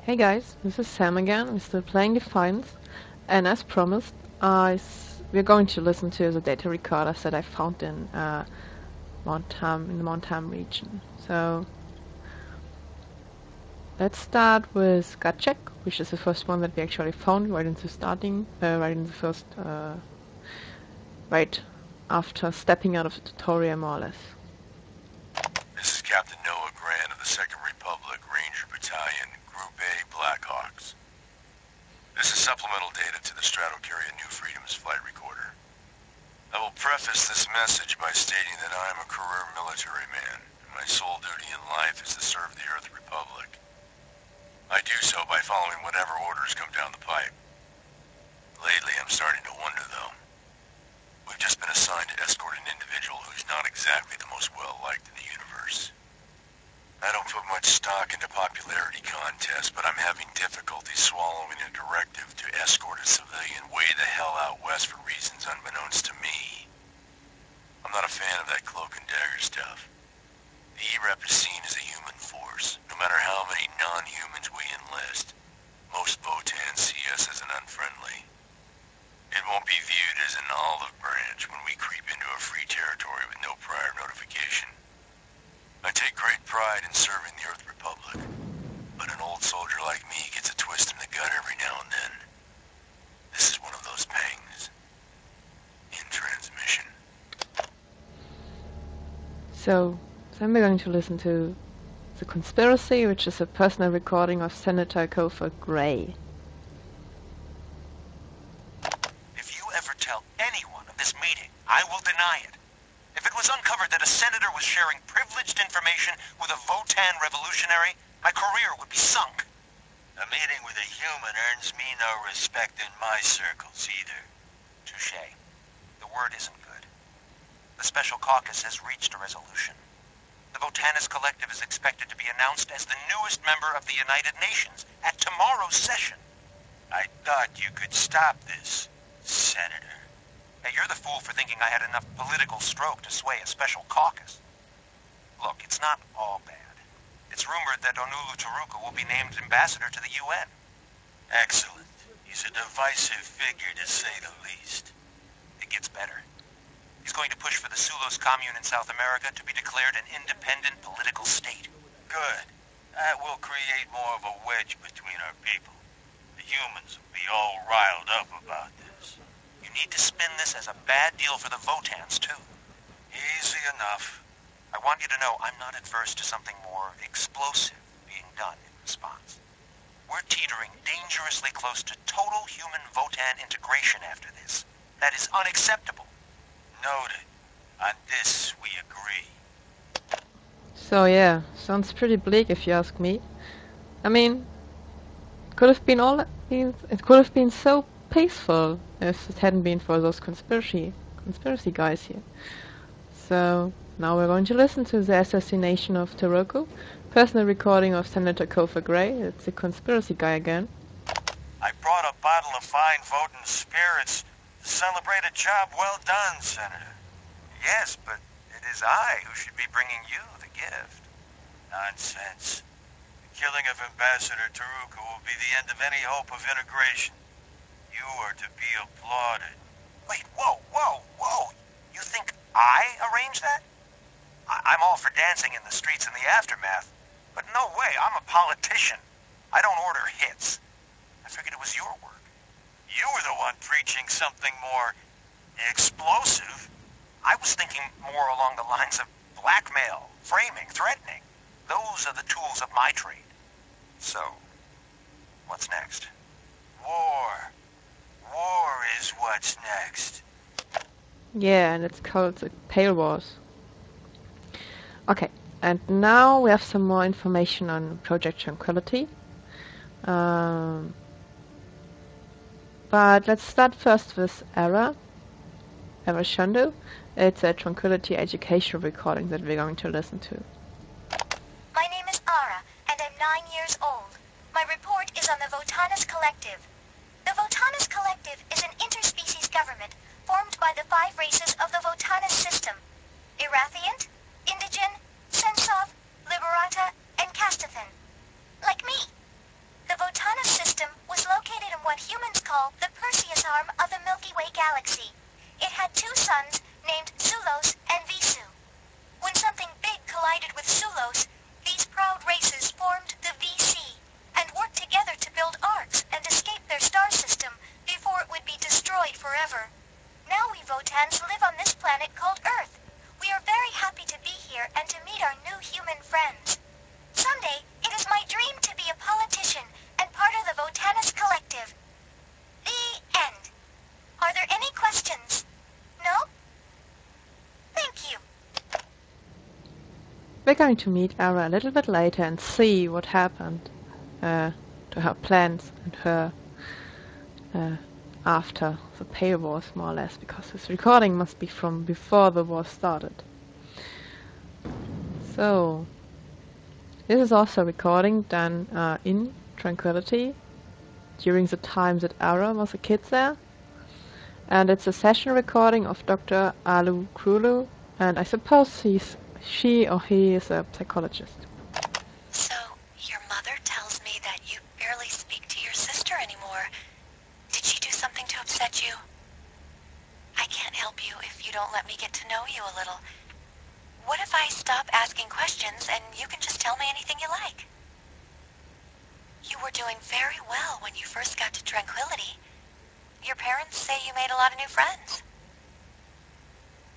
Hey guys, this is Sam again. We're still playing Defiance, and as promised, we're going to listen to the data recorders that I found in in the Montam region. So let's start with gut check, which is the first one that we actually found right in the right after stepping out of the tutorial, more or less. This is Captain Noah Grant of the 2nd Republic Ranger Battalion, Group A Blackhawks. This is supplemental data to the Stratocarrier New Freedoms flight recorder. I will preface this message by stating that I am a career military man, and my sole duty in life is to serve the Earth Republic. I do so by following whatever orders come down the pipe. Lately, I'm starting to wonder, though. We've just been assigned to escort an individual who's not exactly the most well-liked in the universe. I don't put much stock into popularity contests, but I'm having difficulty swallowing a directive to escort a civilian way the hell out west for reasons unbeknownst to me. I'm not a fan of that cloak and dagger stuff. The E-Rep is seen as a human force, no matter how many non-humans we enlist. Most Votans see us as an unfriendly. It won't be viewed as an olive branch when we creep into a free territory with no prior notification. I take great pride in serving the Earth Republic, but an old soldier like me gets a twist in the gut every now and then. This is one of those pangs. In transmission. So then we're going to listen to The Conspiracy, which is a personal recording of Senator Cofer Gray. If you ever tell anyone of this meeting, I will deny it. If it was uncovered that a senator was sharing privileged information with a Votan revolutionary, my career would be sunk. A meeting with a human earns me no respect in my circles either. Touché. The word isn't good. The Special Caucus has reached a resolution. The Votanist Collective is expected to be announced as the newest member of the United Nations at tomorrow's session. I thought you could stop this, Senator. Hey, you're the fool for thinking I had enough political stroke to sway a special caucus. Look, it's not all bad. It's rumored that Onulu Taruka will be named ambassador to the UN. Excellent. He's a divisive figure, to say the least. It gets better. He's going to push for the Sulos commune in South America to be declared an independent political state. Good. That will create more of a wedge between our people. The humans will be all riled up about this. You need to spin this as a bad deal for the Votans, too. Easy enough. I want you to know I'm not adverse to something more explosive being done in response. We're teetering dangerously close to total human Votan integration after this. That is unacceptable. Noted. On this, we agree. So yeah, sounds pretty bleak if you ask me. I mean, it could have been so peaceful if it hadn't been for those conspiracy guys here. So now we're going to listen to the assassination of Taroko, personal recording of Senator Cofer Gray. It's the conspiracy guy again. I brought a bottle of fine Votan spirits to celebrate a job well done, Senator. Yes, but it is I who should be bringing you the gift. Nonsense. The killing of Ambassador Taruka will be the end of any hope of integration. You are to be applauded. Wait, whoa! You think I arranged that? I'm all for dancing in the streets in the aftermath, but no way, I'm a politician. I don't order hits. I figured it was your work. You were the one preaching something more explosive. I was thinking more along the lines of blackmail, framing, threatening. Those are the tools of my trade. So, what's next? War. War is what's next. Yeah, and it's called the Pale Wars. Okay, and now we have some more information on Project Tranquility. But let's start first with Era Shandu. It's a Tranquility educational recording that we're going to listen to. My name is Ara, and I'm 9 years old. My report is on the Votanist Collective. The Votanist Collective is an interspecies government formed by the 5 races of the Votanist system: Irathiant, Indigen, Sensov, Liberata, and Castathan. Like me. The galaxy. It had two suns named Sulos and Visu. When something big collided with Sulos, these proud races formed the VC and worked together to build arcs and escape their star system before it would be destroyed forever. Now we Votans live on this planet called Earth. We are very happy to be here and to meet our new human friends. Someday, it is my dream to be a politician and part of the Votanus Collective. The end. Are there any questions? No? Thank you. We're going to meet Ara a little bit later and see what happened to her plans and her after the pale wars, more or less, because this recording must be from before the war started. So, this is also a recording done in Tranquility during the time that Ara was a kid there. And it's a session recording of Dr. Alu Krulu, and I suppose she or he is a psychologist. So, your mother tells me that you barely speak to your sister anymore. Did she do something to upset you? I can't help you if you don't let me get to know you a little. What if I stop asking questions and you can just tell me anything you like? You were doing very well when you first got to Tranquility. Your parents say you made a lot of new friends.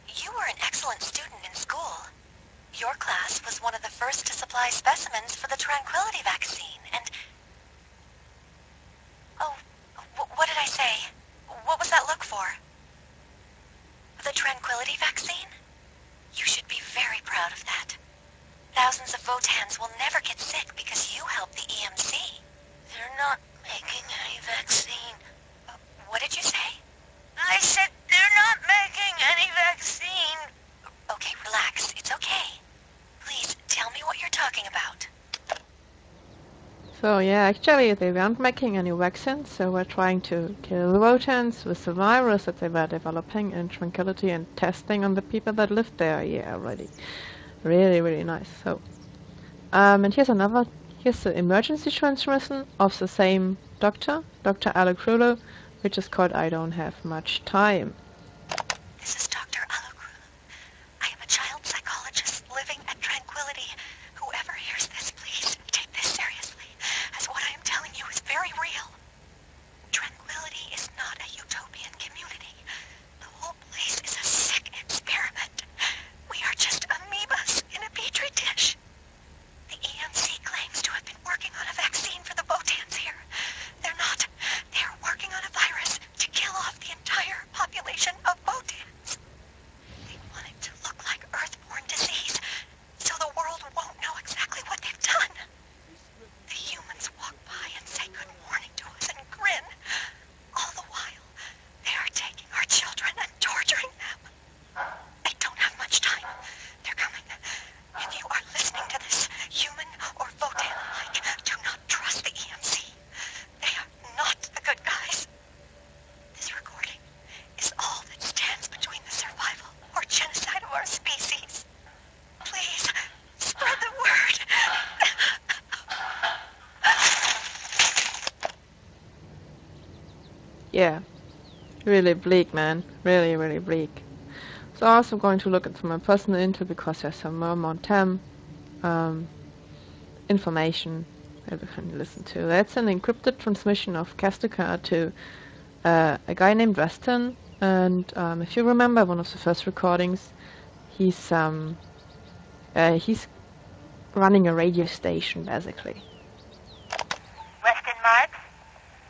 You were an excellent student in school. Your class was one of the first to supply specimens for the Tranquility vaccine, and... Oh, what did I say? What was that look for? The Tranquility vaccine? You should be very proud of that. Thousands of Votans will never get sick because you helped the EMC. They're not making any vaccine. What did you say? I said they're not making any vaccine. Okay, relax. It's okay. Please, tell me what you're talking about. So yeah, actually they weren't making any vaccines, so we're trying to kill the Votans with the virus that they were developing in Tranquility and testing on the people that lived there. Yeah, already. Really, really nice. So, and here's the emergency transmission of the same doctor, Dr. Alakrulu, which is called I Don't Have Much Time. This is Dr. Alakrulu. I am a child psychologist living at Tranquility. Whoever hears this, please take this seriously, as what I am telling you is very real. Tranquility is not a utopian community. The whole place is a sick experiment. We are just amoebas in a petri dish. The EMC claims to have been working on a vaccine for the Votans here. They're not. They're working on a virus to kill off the entire population of Votans. They want it to look like Earthborn disease, so the world won't know exactly what they've done. The humans walk by and say good morning to us and grin. All the while, they are taking our children and torturing them. I don't have much time. They're coming. If you are listening to this, human or Votan alike, do not trust the EMC. They are not the good guys. This recording is all that stands between the survival or genocide of our species. Please, spread the word. Yeah, really bleak, man. Really, really bleak. So I'm also going to look into my personal info because there's some more Montem information that you can listen to. That's an encrypted transmission of Castuca to a guy named Weston, and if you remember one of the first recordings, he's running a radio station basically. Weston Marks?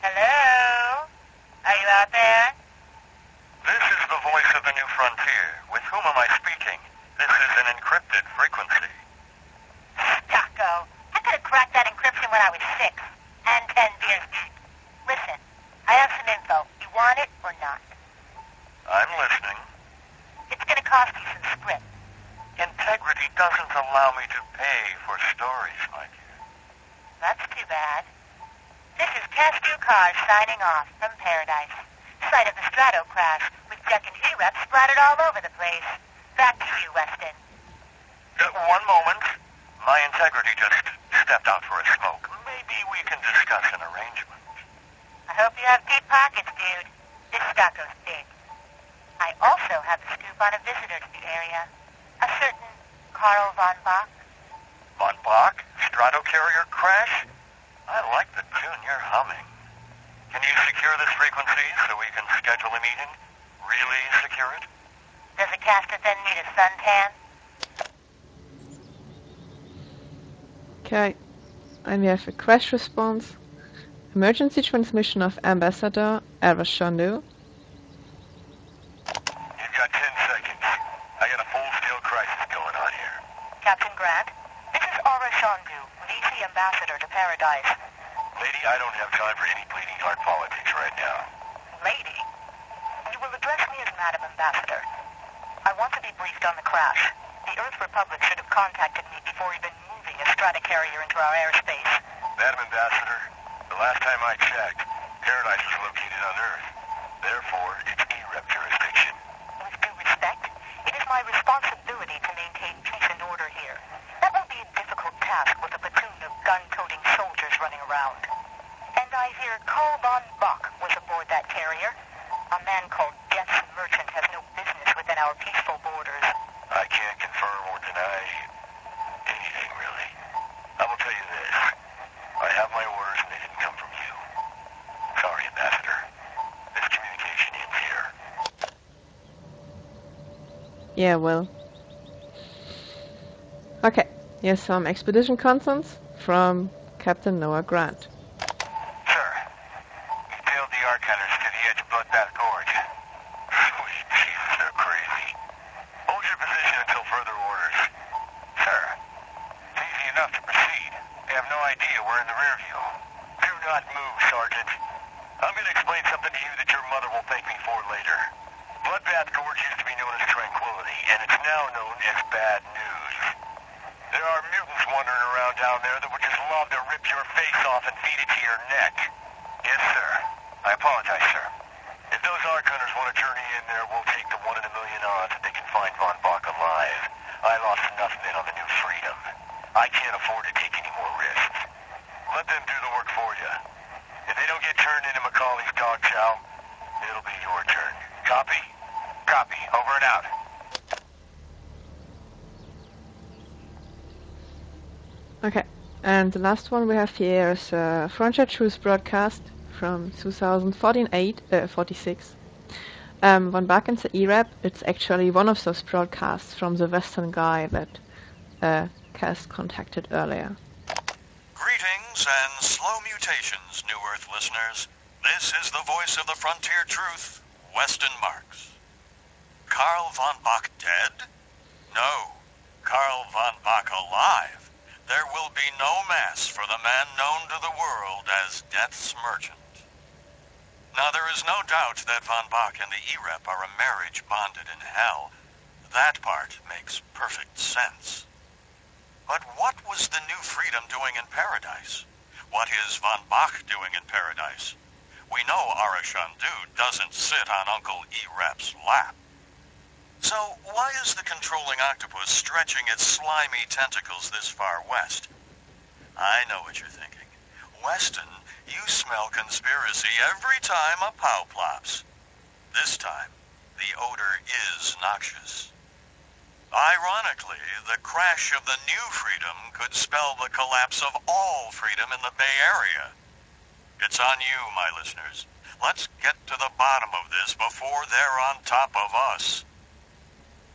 Hello? Are you out there? This is the voice of the New Frontier. With whom am I speaking? This is an encrypted frequency. Stocko. I could have cracked that encryption when I was 6. And 10 beers deep. Listen, I have some info. You want it or not? I'm listening. It's gonna cost you some script. Integrity doesn't allow me to pay for stories, my dear. That's too bad. This is Castu Carr signing off from Paradise. Site of the Strato crash, with Jack and E-Reps splattered all over the place. Back to you, Weston. One moment. My integrity just stepped out for a smoke. Maybe we can discuss an arrangement. I hope you have deep pockets, dude. This Stocko's big. have the scoop on a visitor to the area. A certain Karl von Bach. Von Bach? Stratocarrier crash? I like the tune you're humming. Can you secure this frequency so we can schedule a meeting? Really secure it? Does a caster then need a suntan? Okay, and we have a crash response. Emergency transmission of Ambassador Ava Shandu. You've got 10 seconds. I got a full-scale crisis going on here. Captain Grant, this is Aura Shandu, VC Ambassador to Paradise. Lady, I don't have time for any bleeding heart politics right now. Lady, you will address me as Madam Ambassador. I want to be briefed on the crash. The Earth Republic should have contacted me before even moving a stratocarrier into our airspace. Madam Ambassador, the last time I checked, Paradise was located on Earth. Therefore, it's EREP jurisdiction. With due respect, it is my responsibility to maintain peace and order here. That will be a difficult task with a platoon of gun-toting soldiers running around. And I hear Karl von Bach was aboard that carrier. A man called Death's Merchant has no business within our peaceful borders. I can't confirm or deny anything, really. I will tell you this. I have my orders and they didn't come from you. Sorry, Ambassador. This communication ends here. Yeah, well. Okay, here's some expedition contents from Captain Noah Grant. Sir, you tailed the Arcanners to the edge of Bloodbath Gorge. Sweet Jesus, they're crazy. Hold your position until further orders. Sir, it's easy enough to proceed. They have no idea we're in the rear view. Do not move, Sergeant. I'm going to explain something to you that your mother will thank me for later. Bloodbath Gorge used to be known as Tranquility, and it's now known as Bad News. There are mutants wandering around down there that would just love to rip your face off and feed it to your neck. Yes, sir. I apologize, sir. If those Arcanners want to journey in there, we'll take the 1 in a million odds that they can find Von Bach alive. I lost enough men on the New Freedom. I can't afford to take any more risks. Let them do the work for you. If they don't get turned into Macaulay's dog chow, it'll be your turn. Copy? Copy. Over and out. Okay, and the last one we have here is Frontier Truth broadcast from 2014-46. Von Bach and the EREP, it's actually one of those broadcasts from the Western guy that Cass contacted earlier. Greetings and slow mutations, New Earth listeners. This is the voice of the Frontier Truth, Weston Marks. Karl von Bach dead? No. Karl von Bach alive. There will be no mass for the man known to the world as Death's Merchant. Now, there is no doubt that Von Bach and the EREP are a marriage bonded in hell. That part makes perfect sense. But what was the New Freedom doing in Paradise? What is Von Bach doing in Paradise? We know Aura Shandu doesn't sit on Uncle EREP's lap. So, why is the controlling octopus stretching its slimy tentacles this far west? I know what you're thinking. Weston, you smell conspiracy every time a pow plops. This time, the odor is noxious. Ironically, the crash of the New Freedom could spell the collapse of all freedom in the Bay Area. It's on you, my listeners. Let's get to the bottom of this before they're on top of us.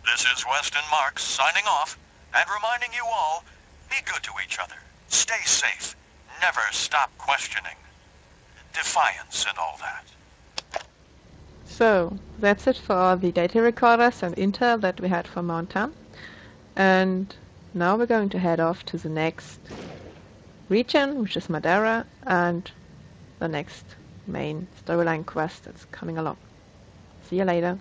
This is Weston Marks signing off and reminding you all, be good to each other, stay safe, never stop questioning. Defiance and all that. So, that's it for all the data recorders and intel that we had for Mountain. And now we're going to head off to the next region, which is Madeira, and the next main storyline quest that's coming along. See you later.